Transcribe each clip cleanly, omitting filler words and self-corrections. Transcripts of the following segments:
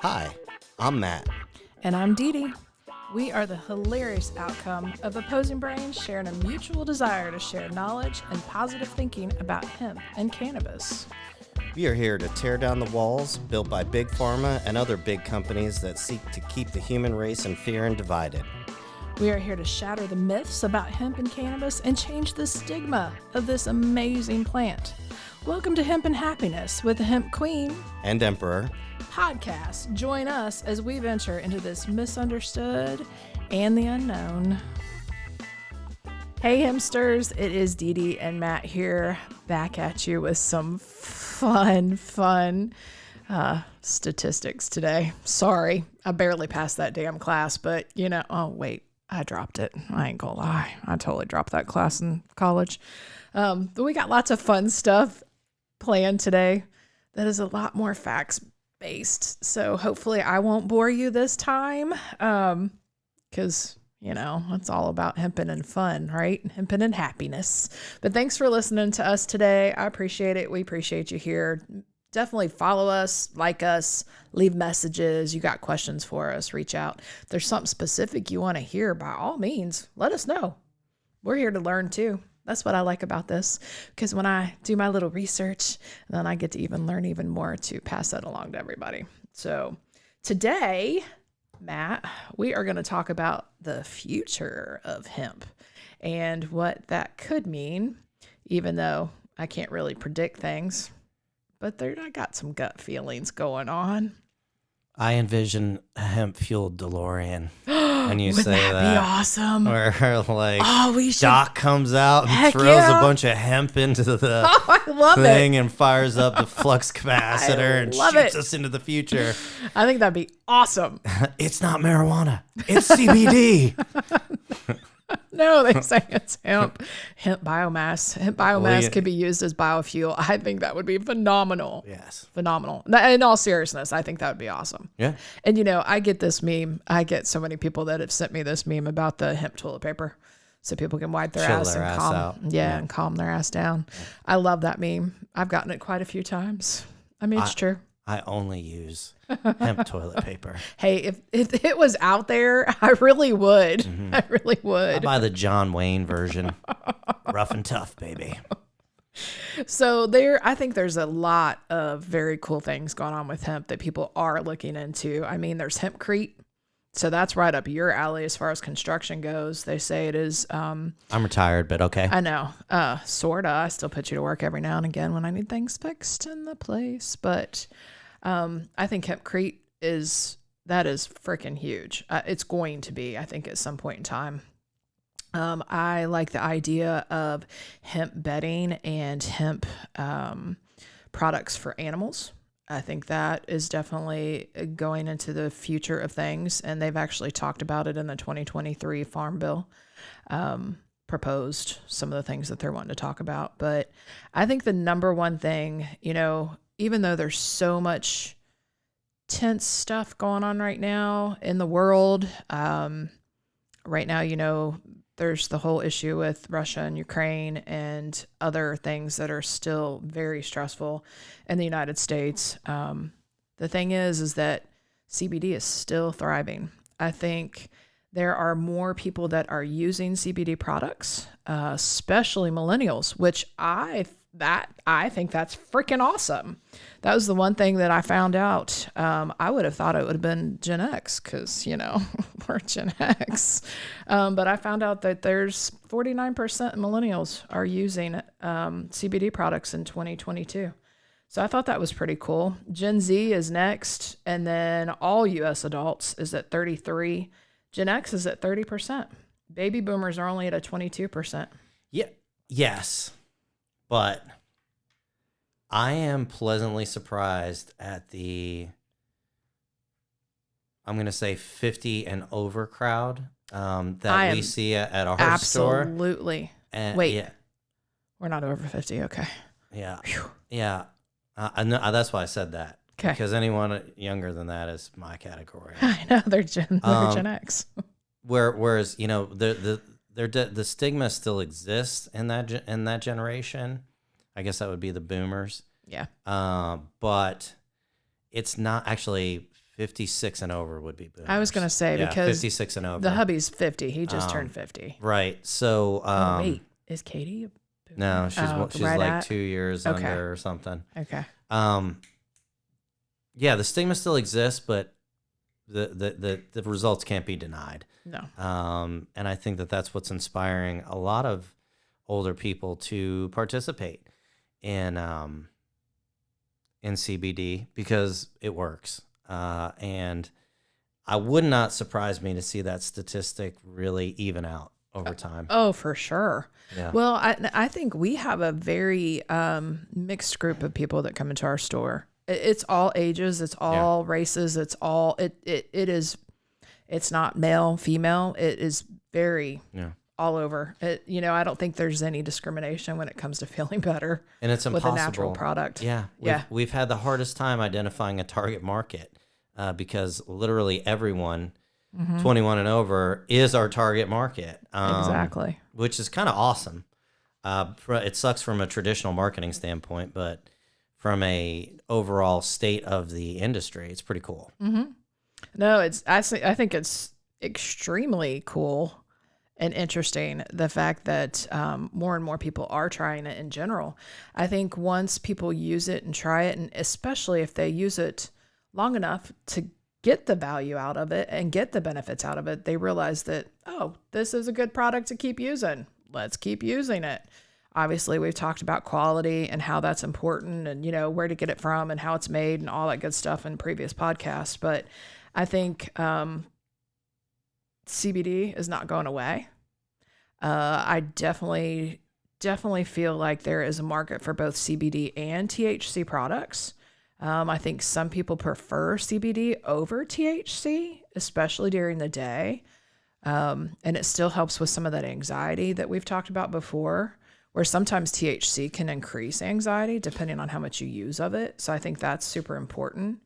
Hi, I'm Matt. And I'm Dee Dee. We are the hilarious outcome of opposing brains sharing a mutual desire to share knowledge and positive thinking about hemp and cannabis. We are here to tear down the walls built by Big Pharma and other big companies that seek to keep the human race in fear and divided. We are here to shatter the myths about hemp and cannabis and change the stigma of this amazing plant. Welcome to Hempin Happiness with the Hemp Queen And Emperor. Podcast. Join us as we venture into this misunderstood and the unknown. Hey hempsters, it is Dee Dee and Matt here, back at you with some fun statistics today. Sorry, I barely passed that damn class, but oh wait, I dropped it. I ain't gonna lie, I totally dropped that class in college. But we got lots of fun stuff planned today that is a lot more facts based. So hopefully I won't bore you this time. Because, it's all about hemping and fun, right? Hemping and happiness. But thanks for listening to us today. I appreciate it. We appreciate you here. Definitely follow us, like us, leave messages. You got questions for us, reach out. If there's something specific you want to hear, by all means, let us know. We're here to learn too. That's what I like about this, because when I do my little research, then I get to learn even more to pass that along to everybody. So today, Matt, we are going to talk about the future of hemp and what that could mean, even though I can't really predict things, but I got some gut feelings going on. I envision a hemp-fueled DeLorean. When you Would say that be awesome? Where we should. Doc comes out and throws a bunch of hemp into the I love thing it. and fires up the flux capacitor and shoots us into the future. I think that'd be awesome. It's not marijuana. It's CBD. No, they say it's hemp biomass. Hemp biomass could be used as biofuel. I think that would be phenomenal. Yes. Phenomenal. In all seriousness, I think that would be awesome. Yeah. And I get this meme. I get so many people that have sent me this meme about the hemp toilet paper so people can wipe their ass and calm. out. Yeah, and calm their ass down. Yeah. I love that meme. I've gotten it quite a few times. I mean, it's true. I only use hemp toilet paper. Hey, if it was out there, I really would. Mm-hmm. I really would. I'll buy the John Wayne version. Rough and tough, baby. So I think there's a lot of very cool things going on with hemp that people are looking into. I mean, there's hempcrete. So that's right up your alley as far as construction goes. They say it is. I'm retired, but okay. I know. Sorta. I still put you to work every now and again when I need things fixed in the place. But I think hempcrete is freaking huge. It's going to be, I think, at some point in time. I like the idea of hemp bedding and hemp products for animals. I think that is definitely going into the future of things. And they've actually talked about it in the 2023 Farm Bill, proposed some of the things that they're wanting to talk about. But I think the number one thing, even though there's so much tense stuff going on right now in the world, right now, there's the whole issue with Russia and Ukraine and other things that are still very stressful in the United States. The thing is that CBD is still thriving. I think there are more people that are using CBD products, especially millennials, which I think that's freaking awesome. That was the one thing that I found out. I would have thought it would have been Gen X because, we're Gen X. But I found out that there's 49% of millennials are using CBD products in 2022. So I thought that was pretty cool. Gen Z is next. And then all U.S. adults is at 33%. Gen X is at 30%. Baby boomers are only at a 22%. Yeah. Yes. But I am pleasantly surprised at the, I'm going to say 50 and over crowd that we see at our store. Absolutely. Wait, yeah. We're not over 50. Okay. Yeah. Whew. Yeah. That's why I said that. Okay. Because anyone younger than that is my category. I know they're Gen X. Whereas the stigma still exists in that generation. I guess that would be the boomers. Yeah. But it's not actually 56 and over would be boomers. I was going to say, yeah, because 56 and over. the hubby's 50. He just turned 50. Right. So, Wait, is Katie a boomer? no, she's right like at? 2 years Okay. under or something. Okay. Yeah, the stigma still exists, but the results can't be denied. No. And I think that that's what's inspiring a lot of older people to participate in CBD because it works. And I would not surprise me to see that statistic really even out over time. Oh, for sure. Yeah. Well, I think we have a very mixed group of people that come into our store. It's all ages, it's all races, it's not male, female. It is very all over. I don't think there's any discrimination when it comes to feeling better. And it's impossible. With a natural product. Yeah. We've had the hardest time identifying a target market because literally everyone 21 and over is our target market. Exactly. Which is kind of awesome. It sucks from a traditional marketing standpoint, but from a overall state of the industry, it's pretty cool. Mm-hmm. No, I think it's extremely cool and interesting, the fact that more and more people are trying it in general. I think once people use it and try it, and especially if they use it long enough to get the value out of it and get the benefits out of it, they realize that, oh, this is a good product to keep using. Let's keep using it. Obviously, we've talked about quality and how that's important and, where to get it from and how it's made and all that good stuff in previous podcasts. But I think CBD is not going away. I definitely feel like there is a market for both CBD and THC products. I think some people prefer CBD over THC, especially during the day. And it still helps with some of that anxiety that we've talked about before, where sometimes THC can increase anxiety depending on how much you use of it. So I think that's super important.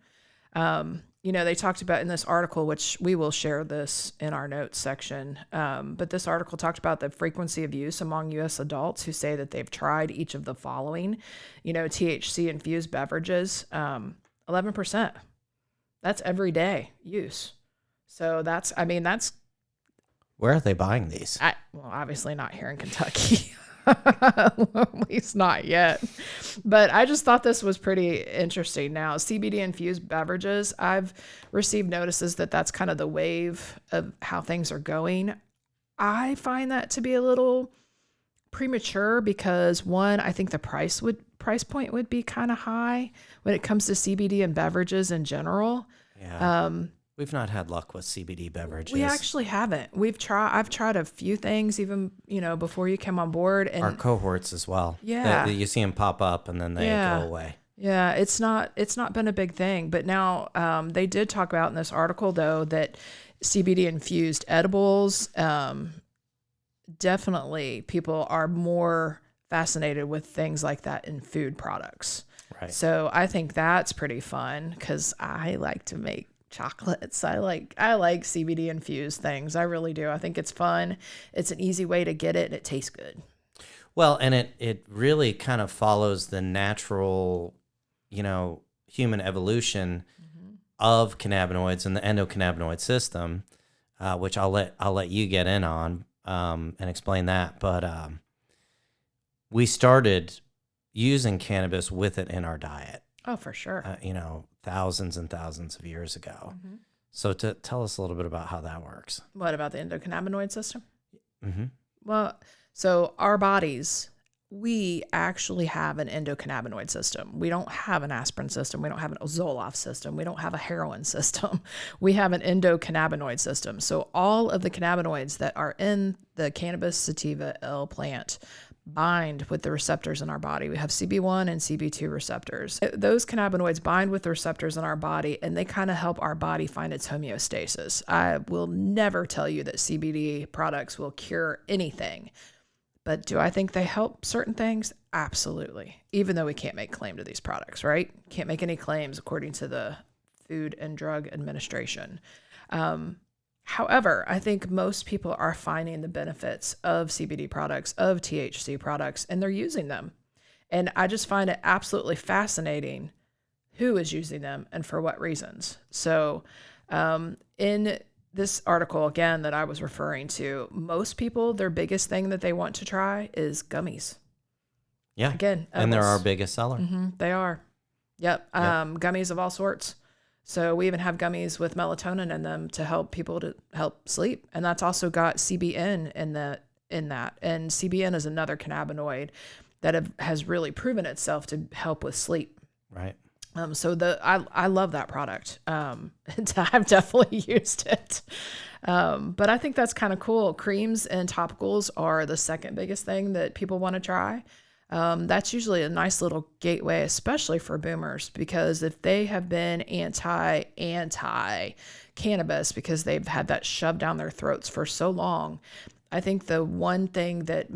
They talked about in this article, which we will share this in our notes section, but this article talked about the frequency of use among U.S. adults who say that they've tried each of the following, THC infused beverages, 11%. That's everyday use. So that's. Where are they buying these? Obviously not here in Kentucky. At least not yet. But I just thought this was pretty interesting. Now, CBD infused beverages, I've received notices that that's kind of the wave of how things are going. I find that to be a little premature because, one, I think the price point would be kind of high when it comes to CBD and beverages in general. Yeah. We've not had luck with CBD beverages. We actually haven't. I've tried a few things even, before you came on board. And our cohorts as well. Yeah. You see them pop up and then they go away. Yeah. It's not been a big thing, but now they did talk about in this article though, that CBD infused edibles, definitely people are more fascinated with things like that in food products. Right. So I think that's pretty fun because I like to make chocolates. I like CBD infused things. I really do. I think it's fun. It's an easy way to get it and it tastes good. Well, and it really kind of follows the natural, human evolution of cannabinoids and the endocannabinoid system, which I'll let you get in on and explain that. But we started using cannabis with it in our diet. Oh, for sure. Thousands and thousands of years ago. Mm-hmm. So tell us a little bit about how that works. What about the endocannabinoid system? Mm-hmm. Well, so our bodies, we actually have an endocannabinoid system. We don't have an aspirin system. We don't have a Zoloft system. We don't have a heroin system. We have an endocannabinoid system. So all of the cannabinoids that are in the cannabis sativa L plant bind with the receptors in our body. We have CB1 and CB2 receptors. Those cannabinoids bind with the receptors in our body, and they kind of help our body find its homeostasis. I will never tell you that CBD products will cure anything, but do I think they help certain things? Absolutely. Even though we can't make claim to these products, right? Can't make any claims according to the Food and Drug Administration. However, I think most people are finding the benefits of CBD products, of THC products, and they're using them. And I just find it absolutely fascinating who is using them and for what reasons. So in this article, again, that I was referring to, most people, their biggest thing that they want to try is gummies. Yeah. Again. And they're our biggest seller. Mm-hmm, they are. Yep. Gummies of all sorts. So we even have gummies with melatonin in them to help people to help sleep. And that's also got CBN in that. And CBN is another cannabinoid that has really proven itself to help with sleep. Right. So I love that product. I've definitely used it. But I think that's kind of cool. Creams and topicals are the second biggest thing that people want to try. That's usually a nice little gateway, especially for boomers, because if they have been anti cannabis because they've had that shoved down their throats for so long, I think the one thing that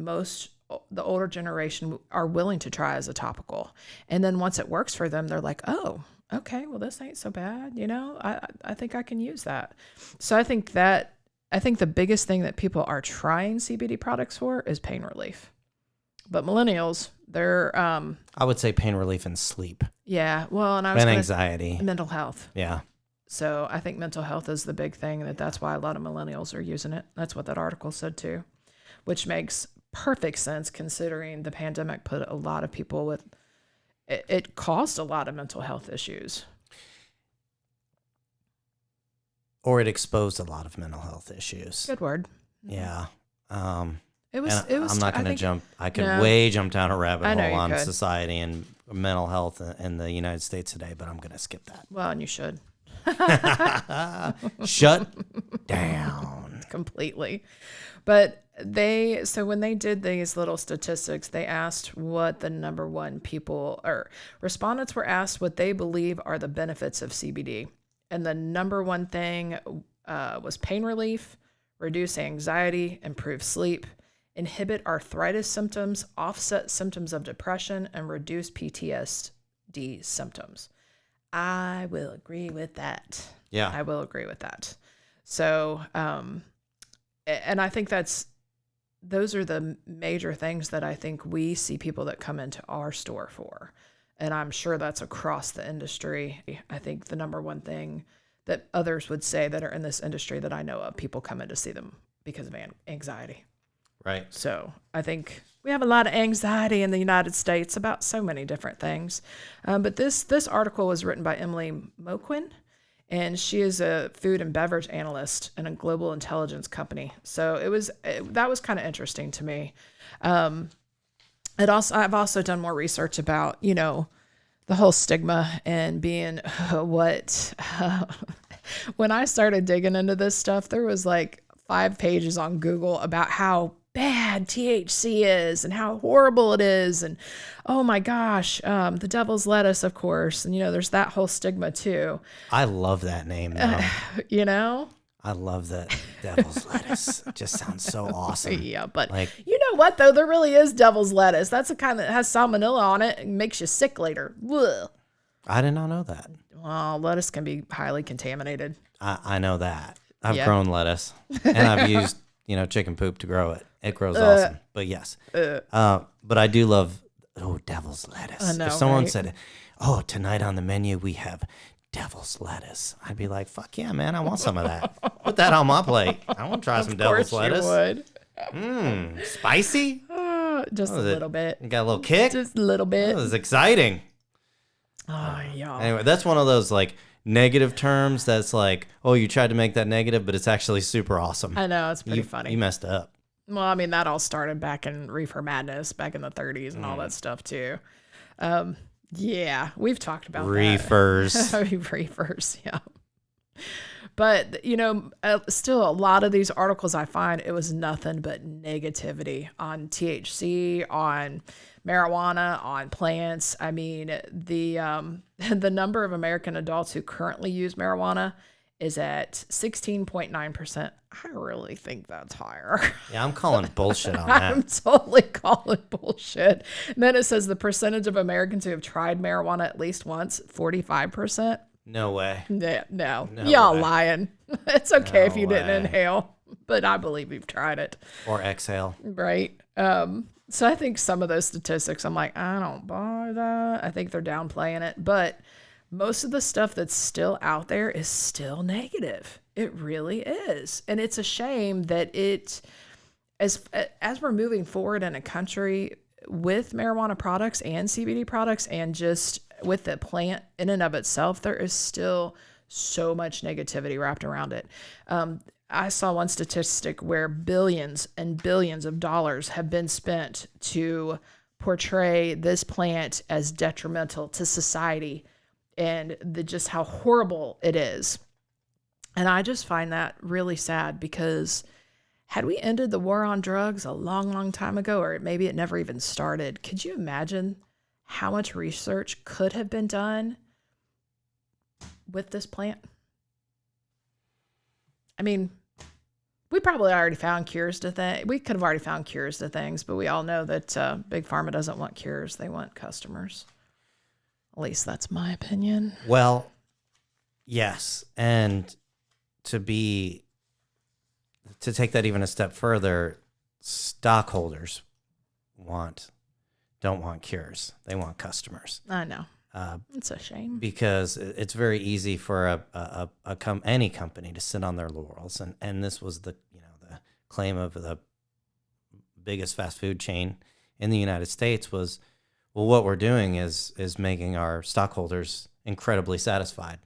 the older generation are willing to try is a topical. And then once it works for them, they're like, oh, okay, well, this ain't so bad. I think I can use that. So I think the biggest thing that people are trying CBD products for is pain relief. But millennials, they're I would say pain relief and sleep. Yeah. Well, and anxiety. Mental health. Yeah. So I think mental health is the big thing, that's why a lot of millennials are using it. That's what that article said too, which makes perfect sense considering the pandemic put a lot of people with, it caused a lot of mental health issues. Or it exposed a lot of mental health issues. Good word. Yeah. It was. I'm not going to jump. I could way jump down a rabbit hole on could. Society and mental health in the United States today, but I'm going to skip that. Well, and you should. Shut down. Completely. But when they did these little statistics, they asked what the number one respondents were asked what they believe are the benefits of CBD. And the number one thing was pain relief, reduce anxiety, improve sleep, inhibit arthritis symptoms, offset symptoms of depression, and reduce PTSD symptoms. I will agree with that. Yeah. I will agree with that. So, and I think those are the major things that I think we see people that come into our store for. And I'm sure that's across the industry. I think the number one thing that others would say that are in this industry that I know of, people come in to see them because of anxiety. Right. So I think we have a lot of anxiety in the United States about so many different things. But this article was written by Emily Moquin, and she is a food and beverage analyst in a global intelligence company. So that was kind of interesting to me. I've also done more research about, the whole stigma and being when I started digging into this stuff, there was like 5 pages on Google about how bad THC is and how horrible it is. And oh my gosh, the devil's lettuce, of course. And, there's that whole stigma too. I love that name though. I love that devil's lettuce. It just sounds so awesome. Yeah, but you know what though? There really is devil's lettuce. That's the kind that has salmonella on it and makes you sick later. Ugh. I did not know that. Well, lettuce can be highly contaminated. I know that. I've grown lettuce and I've used, chicken poop to grow it. It grows awesome. But yes. But I do love, devil's lettuce. I know, if someone right? said, tonight on the menu we have devil's lettuce, I'd be like, fuck yeah, man, I want some of that. Put that on my plate. I want to try some devil's lettuce. You would. Spicy? Just a little bit. You got a little kick? Just a little bit. That was exciting. Oh, yeah. Anyway, that's one of those negative terms that's like, you tried to make that negative, but it's actually super awesome. I know, it's pretty funny. You messed up. Well, I mean, that all started back in Reefer Madness back in the 30s and all that stuff too. Yeah, we've talked about Reefers. that. Reefers, yeah. But, still a lot of these articles I find, it was nothing but negativity on THC, on marijuana, on plants. I mean, the number of American adults who currently use marijuana is at 16.9%. I really think that's higher. Yeah, I'm calling bullshit on that. I'm totally calling bullshit. And then it says the percentage of Americans who have tried marijuana at least once, 45%. No way. No. Y'all way. lying. It's okay if you way. didn't inhale, but I believe you've tried it. Or exhale. Right. So I think some of those statistics, I'm like, I don't buy that. I think they're downplaying it, but most of the stuff that's still out there is still negative. It really is. And it's a shame that as we're moving forward in a country with marijuana products and CBD products and just with the plant in and of itself, there is still so much negativity wrapped around it. I saw one statistic where billions and billions of dollars have been spent to portray this plant as detrimental to society and just how horrible it is. And I just find that really sad because had we ended the war on drugs a long, long time ago, or maybe it never even started, could you imagine how much research could have been done with this plant? I mean, we probably already found cures to things. We could have already found cures to things, but we all know that Big Pharma doesn't want cures. They want customers. At least that's my opinion. Well, yes. And to take that even a step further, stockholders don't want cures. They want customers. I know. It's a shame. Because it's very easy for any company to sit on their laurels. And this was the claim of the biggest fast food chain in the United States was, well, what we're doing is making our stockholders incredibly satisfied.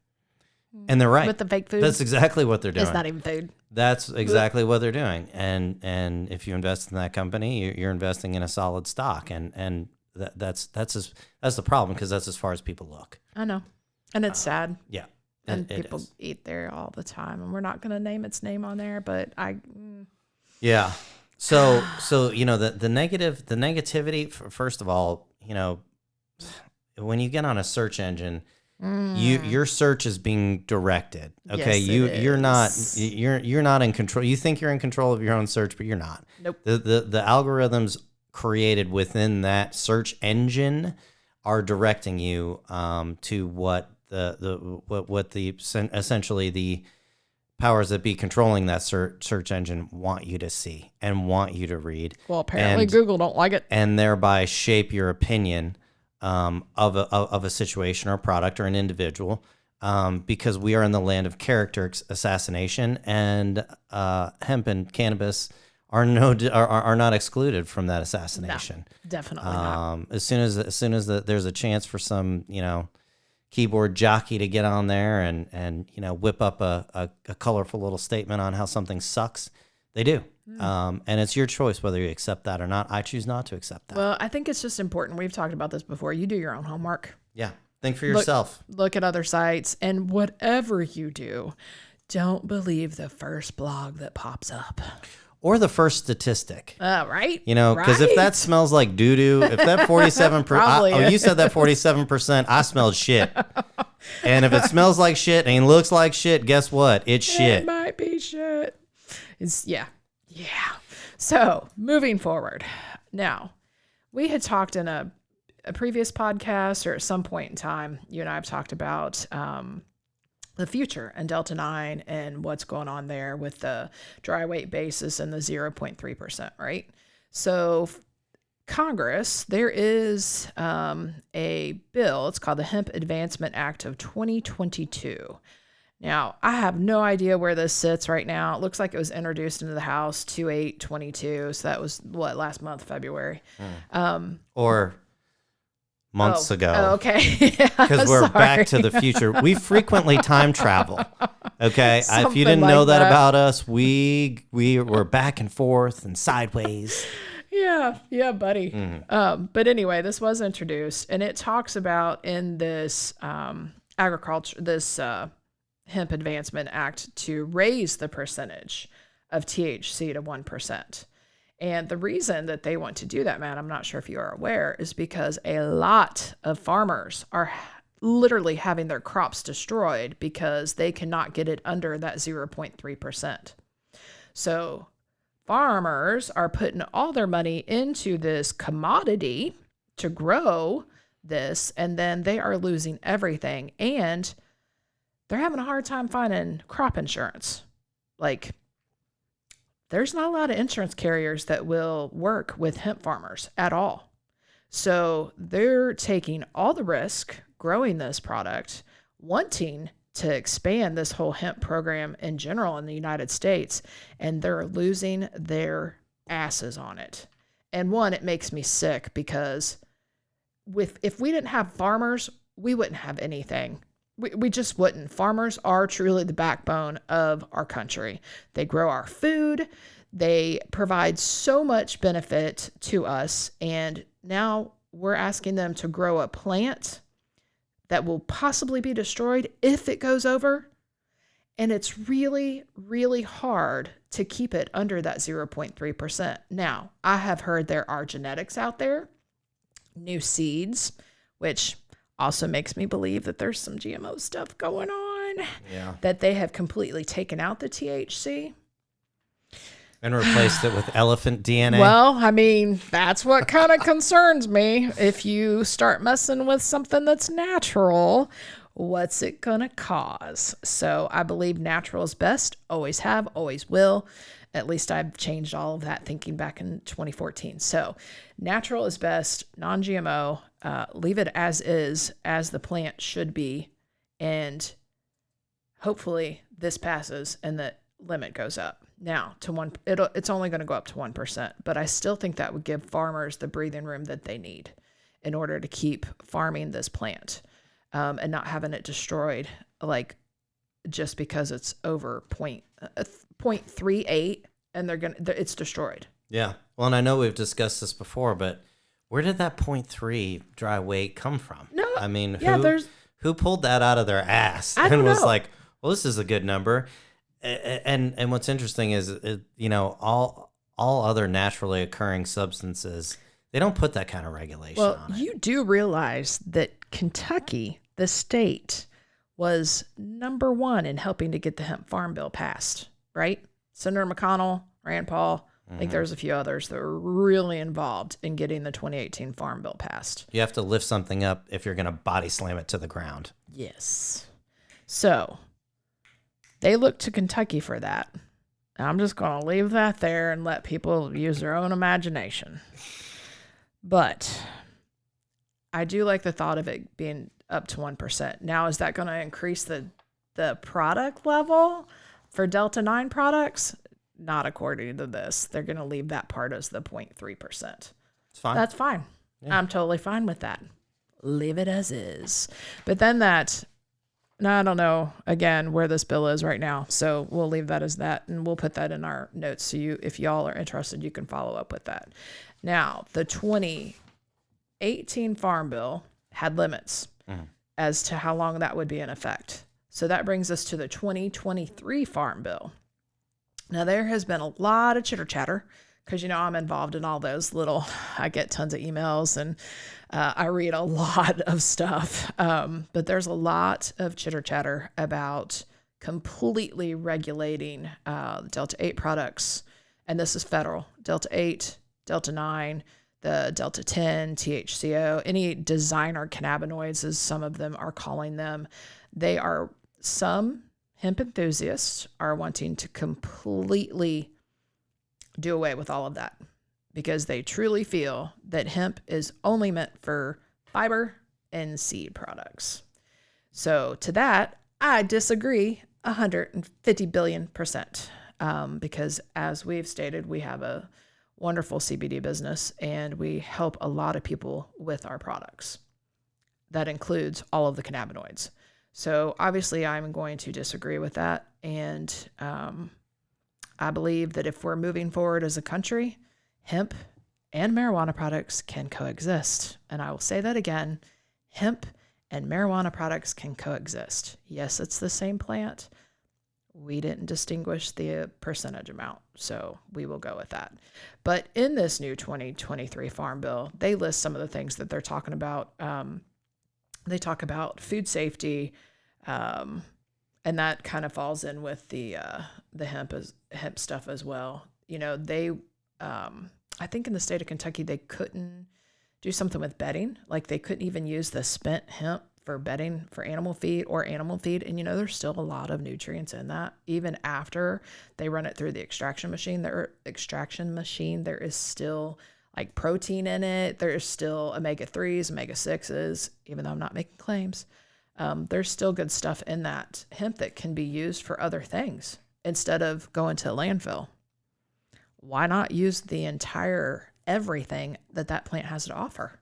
And they're right. With the fake food? That's exactly what they're doing. It's not even food. That's exactly what they're doing. And if you invest in that company, you're investing in a solid stock. And that's the problem, because that's as far as people look. I know. And it's sad. Yeah. And people eat there all the time. And we're not going to name its name on there, but Yeah. So the negativity, first of all, when you get on a search engine, your search is being directed. Okay. Yes, you're not in control. You think you're in control of your own search, but you're not. Nope. The algorithms created within that search engine are directing you to what essentially the powers that be controlling that search engine want you to see and want you to read. Well, apparently Google don't like it, and thereby shape your opinion of a situation or a product or an individual, because we are in the land of character assassination, and hemp and cannabis are not excluded from that assassination. No, definitely not. As soon as there's a chance for some keyboard jockey to get on there and whip up a colorful little statement on how something sucks, they do. And it's your choice whether you accept that or not. I choose not to accept that. Well, I think it's just important. We've talked about this before. You do your own homework. Yeah. Think for yourself. Look at other sites, and whatever you do, don't believe the first blog that pops up. Or the first statistic. Right? Because if that smells like doo-doo, if that 47%, you said that 47%, I smelled shit. And if it smells like shit and looks like shit, guess what? It's shit. It might be shit. Yeah. So moving forward. Now, we had talked in a previous podcast, or at some point in time, you and I have talked about the future and Delta-9 and what's going on there with the dry weight basis and the 0.3%, right? So Congress, there is a bill. It's called the Hemp Advancement Act of 2022. Now, I have no idea where this sits right now. It looks like it was introduced into the House 2/8/22. So that was last month, February. Or months ago. Oh, okay. Because we're back to the future. We frequently time travel. Okay. If you didn't like know that about us, we were back and forth and sideways. Yeah, buddy. But anyway, this was introduced, and it talks about in this Hemp Advancement Act to raise the percentage of THC to 1%. And the reason that they want to do that, Matt, I'm not sure if you are aware, is because a lot of farmers are literally having their crops destroyed because they cannot get it under that 0.3%. So farmers are putting all their money into this commodity to grow this, and then they are losing everything. And they're having a hard time finding crop insurance. Like, there's not a lot of insurance carriers that will work with hemp farmers at all. So they're taking all the risk growing this product, wanting to expand this whole hemp program in general in the United States, and they're losing their asses on it. And one, it makes me sick because if we didn't have farmers, we wouldn't have anything. We just wouldn't. Farmers are truly the backbone of our country. They grow our food. They provide so much benefit to us. And now we're asking them to grow a plant that will possibly be destroyed if it goes over. And it's really, really hard to keep it under that 0.3%. Now, I have heard there are genetics out there, new seeds, which also makes me believe that there's some GMO stuff going on. Yeah. That they have completely taken out the THC. And replaced it with elephant DNA. Well, I mean, that's what kind of concerns me. If you start messing with something that's natural, what's it going to cause? So I believe natural is best. Always have, always will. At least I've changed all of that thinking back in 2014. So natural is best, non-GMO, leave it as is, as the plant should be. And hopefully this passes and the limit goes up. Now to it's only going to go up to 1%, but I still think that would give farmers the breathing room that they need in order to keep farming this plant, and not having it destroyed, like just because it's over 0.38 and it's destroyed. Yeah. Well, and I know we've discussed this before, but where did that 0.3 dry weight come from? No. I mean, Yeah, who pulled that out of their ass and was know. like, well, this is a good number. And what's interesting is, all other naturally occurring substances, they don't put that kind of regulation on it. You do realize that Kentucky, the state, was number one in helping to get the hemp farm bill passed, right? Senator McConnell, Rand Paul, I think there's a few others that were really involved in getting the 2018 farm bill passed. You have to lift something up if you're going to body slam it to the ground. Yes. So they look to Kentucky for that. And I'm just going to leave that there and let people use their own imagination. But I do like the thought of it being up to 1%. Now, is that going to increase the product level for Delta 9 products? Not according to this. They're going to leave that part as the 0.3%. It's fine. That's fine. Yeah. I'm totally fine with that. Leave it as is. But then now I don't know, again, where this bill is right now. So we'll leave that as that, and we'll put that in our notes. So if y'all are interested, you can follow up with that. Now, the 2018 Farm Bill had limits as to how long that would be in effect. So that brings us to the 2023 Farm Bill. Now, there has been a lot of chitter chatter because, I'm involved in all those I get tons of emails and I read a lot of stuff. But there's a lot of chitter chatter about completely regulating Delta 8 products. And this is federal. Delta 8, Delta 9, the Delta 10, THCO, any designer cannabinoids, as some of them are calling them. Some hemp enthusiasts are wanting to completely do away with all of that because they truly feel that hemp is only meant for fiber and seed products. So to that, I disagree 150 billion%, because as we've stated, we have a wonderful CBD business and we help a lot of people with our products. That includes all of the cannabinoids. So obviously I'm going to disagree with that. And I believe that if we're moving forward as a country, hemp and marijuana products can coexist. And I will say that again, hemp and marijuana products can coexist. Yes, it's the same plant. We didn't distinguish the percentage amount, so we will go with that. But in this new 2023 Farm Bill, they list some of the things that they're talking about. They talk about food safety, and that kind of falls in with the hemp stuff as well. I think in the state of Kentucky, they couldn't do something with bedding. Like they couldn't even use the spent hemp for bedding for animal feed or animal feed. And, there's still a lot of nutrients in that. Even after they run it through the extraction machine, there is still like protein in it. There's still omega-3s, omega-6s, even though I'm not making claims. There's still good stuff in that hemp that can be used for other things instead of going to a landfill. Why not use the entire everything that plant has to offer?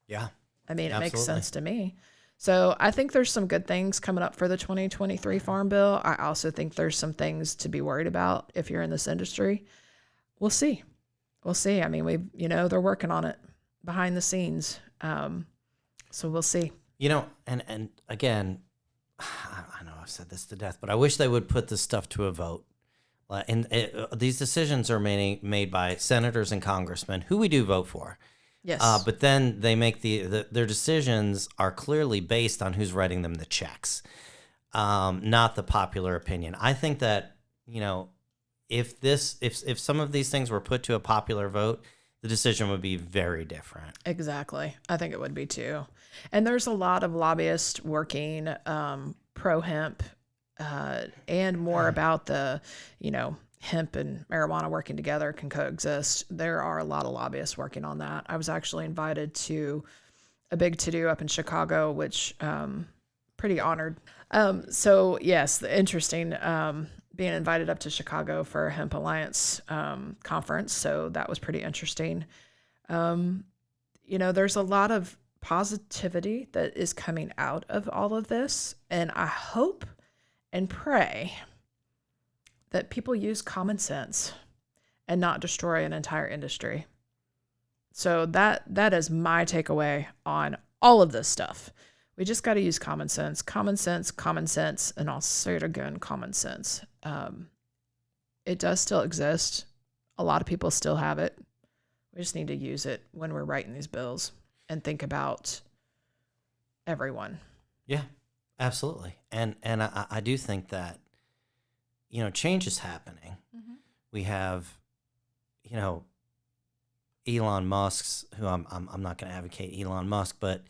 Yeah. I mean, it absolutely. makes sense to me. So I think there's some good things coming up for the 2023 Farm Bill. I also think there's some things to be worried about if you're in this industry. We'll see. I mean, they're working on it behind the scenes. So we'll see. And again, I know I've said this to death, but I wish they would put this stuff to a vote. These decisions are made by senators and congressmen who we do vote for. Yes. But then they make their decisions are clearly based on who's writing them the checks, not the popular opinion. I think that, if some of these things were put to a popular vote, the decision would be very different. Exactly. I think it would be too. And there's a lot of lobbyists working pro hemp and more about the, hemp and marijuana working together can coexist. There are a lot of lobbyists working on that. I was actually invited to a big to-do up in Chicago, which pretty honored. So yes, interesting being invited up to Chicago for a Hemp Alliance conference. So that was pretty interesting. There's a lot of positivity that is coming out of all of this. And I hope and pray that people use common sense and not destroy an entire industry. So that is my takeaway on all of this stuff. We just got to use common sense, and I'll say it again, common sense. It does still exist. A lot of people still have it. We just need to use it when we're writing these bills and think about everyone. Yeah, absolutely. And I do think that, change is happening. Mm-hmm. We have, Elon Musk's, who I'm not going to advocate Elon Musk, but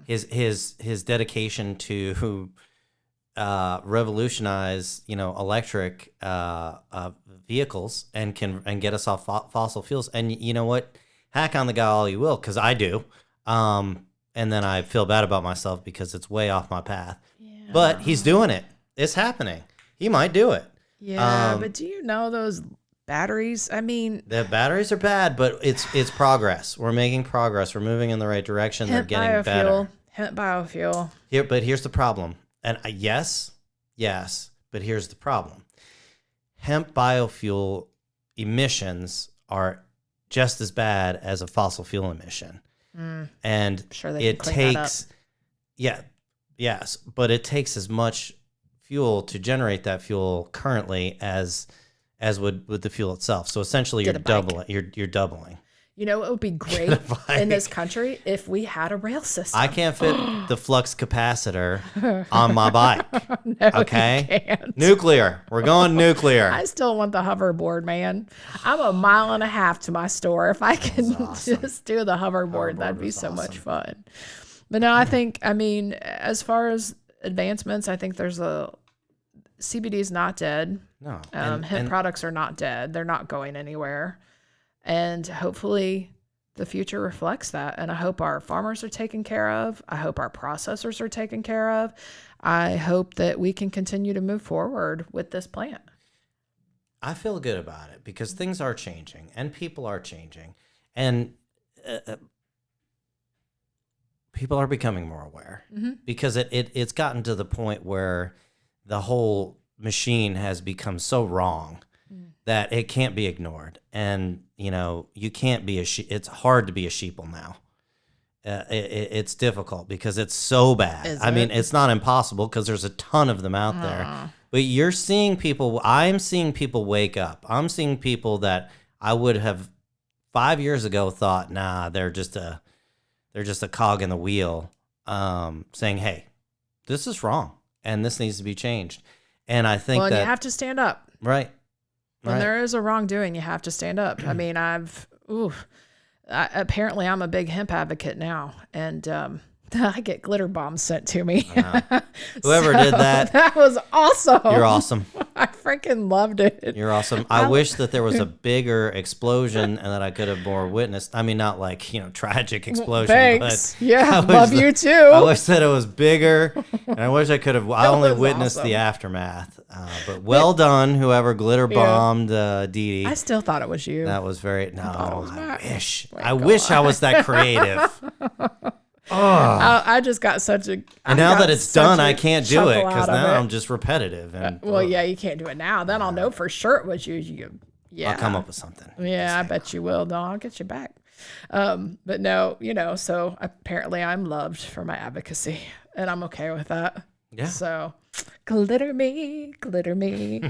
his dedication to revolutionize, electric vehicles and get us off fossil fuels. And you know what? Hack on the guy all you will, because I do. And then I feel bad about myself because it's way off my path. Yeah. But he's doing it. It's happening. He might do it. Yeah, but do you know those batteries? I mean, the batteries are bad, but it's progress. We're making progress. We're moving in the right direction. They're getting better. Hemp biofuel. But here's the problem. And yes, but here's the problem. Hemp biofuel emissions are just as bad as a fossil fuel emission. And sure they it can clean takes, that up. but it takes as much fuel to generate that fuel currently as would with the fuel itself. So essentially you're doubling. You're doubling. It would be great in this country if we had a rail system. I can't fit the flux capacitor on my bike. No, okay? you can't. Nuclear. We're going nuclear. I still want the hoverboard, man. I'm a mile and a half to my store. If I can just do the hoverboard, that'd be so much fun. But no, I mean, as far as advancements, I think there's CBD is not dead. No. Hemp products are not dead. They're not going anywhere. And hopefully the future reflects that. And I hope our farmers are taken care of. I hope our processors are taken care of. I hope that we can continue to move forward with this plant. I feel good about it because things are changing and people are changing. And people are becoming more aware because it's gotten to the point where the whole machine has become so wrong that it can't be ignored. And, you can't be it's hard to be a sheeple now. It's difficult because it's so bad. Mean, it's not impossible because there's a ton of them out there. But I'm seeing people wake up. I'm seeing people that I would have 5 years ago thought, nah, they're just a cog in the wheel, saying, hey, this is wrong and this needs to be changed. And I think you have to stand up. Right. When there is a wrongdoing, you have to stand up. I mean, apparently I'm a big hemp advocate now. And I get glitter bombs sent to me. Whoever did that. That was awesome. You're awesome. I freaking loved it. You're awesome. I wish that there was a bigger explosion and that I could have more witnessed. I mean, not like, tragic explosion. Thanks. But Yeah, love you too. I wish that it was bigger, and I wish I could have. I only was witnessed awesome. the aftermath. But well done, whoever glitter bombed Dee Dee. I still thought it was you. That was very. No, was I Matt. wish. My I wish I was that creative. I just got such a. And now that it's done, I can't do it because now I'm just repetitive. And Well, yeah, you can't do it now. Then I'll know for sure it was you. Yeah, I'll come up with something. Yeah, I bet you will. No, I'll get you back. But no, so apparently I'm loved for my advocacy, and I'm okay with that. Yeah. So, glitter me, glitter me.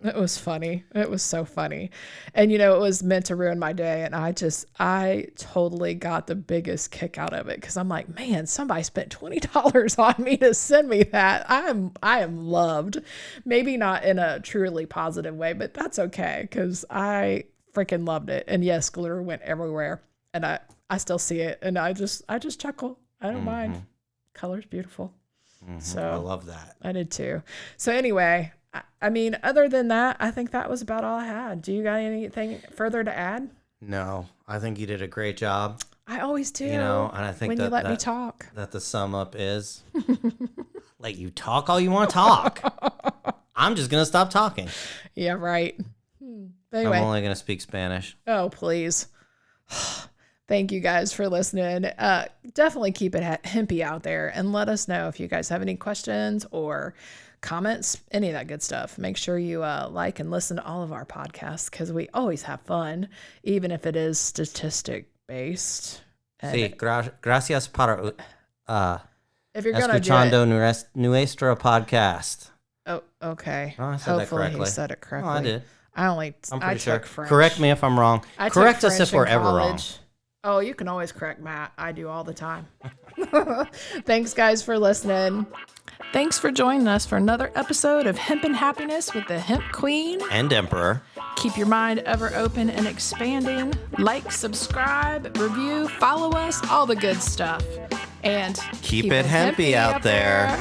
It was funny. It was so funny. And, it was meant to ruin my day. And I totally got the biggest kick out of it because I'm like, man, somebody spent $20 on me to send me that. I am loved. Maybe not in a truly positive way, but that's okay because I freaking loved it. And yes, glitter went everywhere. And I still see it. And I just chuckle. I don't mind. Color's beautiful. So I love that. I did too. So anyway, I mean, other than that, I think that was about all I had. Do you got anything further to add? No, I think you did a great job. I always do. And I think when you let me talk. That the sum up is let you talk all you want to talk. I'm just gonna stop talking. Yeah, right. Anyway, I'm only gonna speak Spanish. Oh, please. Thank you guys for listening. Definitely keep it hempy out there and let us know if you guys have any questions or comments, any of that good stuff. Make sure you like and listen to all of our podcasts because we always have fun, even if it is statistic based. Sí, gracias para if you're gonna escuchando nuestro podcast. Oh, okay. Oh, I said that Hopefully correctly. he said it correctly. Oh, I did. I'm pretty took sure. French. Correct me if I'm wrong. Correct us if we're ever wrong. Oh, you can always correct Matt. I do all the time. Thanks, guys, for listening. Thanks for joining us for another episode of Hempin Happiness with the Hemp Queen And Emperor. Keep your mind ever open and expanding. Like, subscribe, review, follow us, all the good stuff. And Keep it hempy out there.